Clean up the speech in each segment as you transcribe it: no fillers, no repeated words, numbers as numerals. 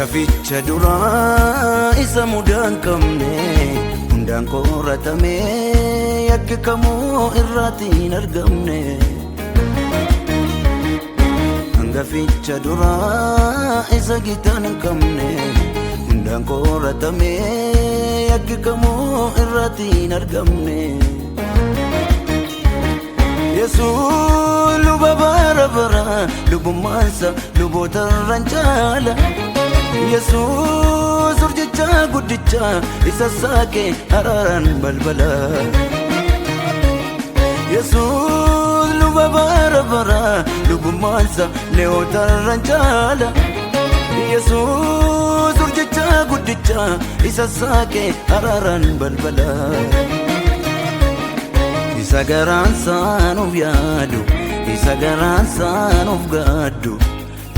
Hangaficha duraa isa mudaan qabne hundaan qoratame yakki kamuu irraatti hin argamne. Hangaficha duraa isa gitaan hin qabne hundaan qoratame yakki kamuu irraatti hin argamne. Yesuus luba bara bara lubummaansa lubootarraan caala. Yesuus urjicha guddicha isa saaqee araaraan balbala. Yesuus luba bara bara lubummaansa leewotarraan caala. Yesuus urjicha guddicha isa saaqee araaraan balbala. Isa garaan saanuuf yaadu isa garaan saanuuf gaaddu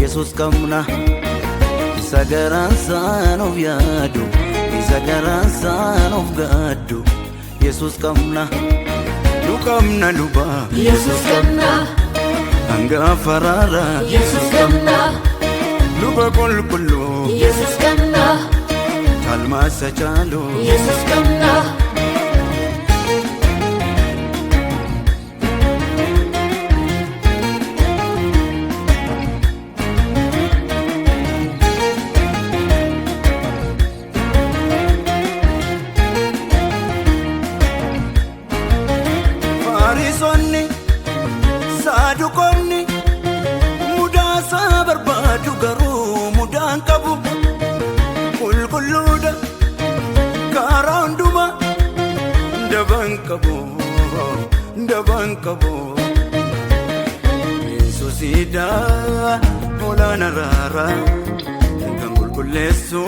Yesuus qabna. Isa garaan saanuuf yaadu isa garaan saanuuf gaaddu Yesuus qabna. Nu qabna luba Yesuus qabna. Hangafa raara Yesuus qabna. luba qulqulluu Yesuus qabna. Caalmaasa caalu Yesuus qabna. Fariisonni Saadduqoonni mudaasa barbaadu garuu mudaan qabu. Qulqulluudha karaa hundumaa dabaan qabu dabaan qabu. Yesuusidha olaana raara kan qulqulleessu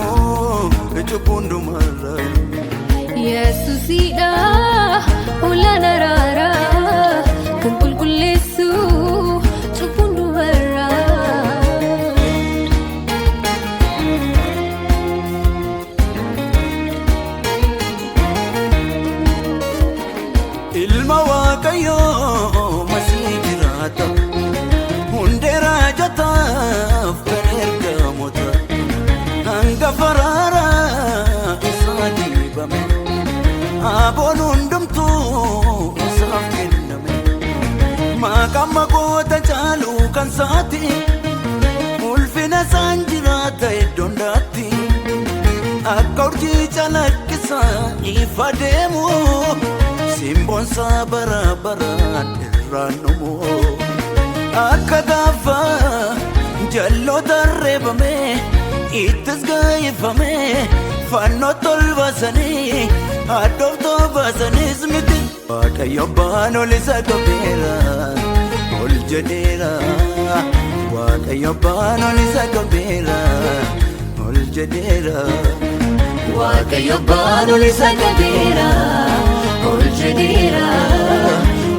cubbuu hundumarra. Yesuusidha olaana raara kan qulqulleessu cubbuu hundumarra. Ilma Waaqayyoo masii jiraata hundee raajataaf kan ergamoota. Hangafa raara isa dibame aboon hundumtuu isaaf kenname. Maqaan maqoota caalu kan saati ulfina isaan jiraata iddoo hundaatti. Akka urjii calaqqisa ifa deemu simboonsa bara baraan irraan dhumu. Akka gaafa jalloota reebame ittis gaayifame fannoo tolbaasanii addooftoo baasaniis miti. Waaqayyo abbaan ol isa qabeera ol jedheera. Waaqayyo abbaan ol isa qabeera ol jedheera. Waaqayyo abbaan ol isa qabeera ol jedheera.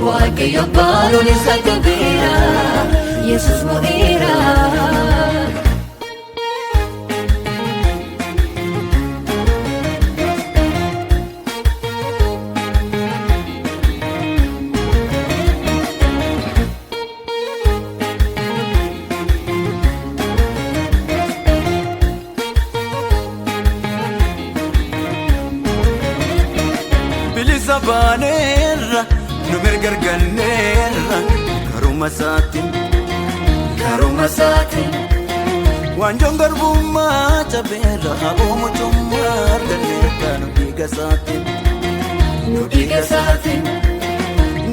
Waaqayyo abbaan ol isa qabeera Yesuus mo'eera. Bilisa baaneerra nu mirgarganneerra karuma isaatiin Karuma isaatiin waanjoon garbummaa cabeerra aboomu cummaa arganneerra nu dhiiga isaatiin. nu dhiiga isaatiin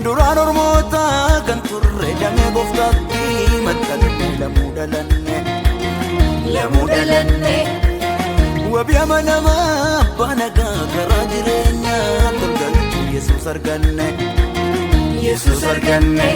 Duraan ormoota kan turre damee gooftaatti maxxanne lamuu dhalanne. lamuu dhalanne. Wabii amanamaa abbaa nagaa karaa jireenyaa tolgalchuu Yesuus arganne. Yesuus arganne.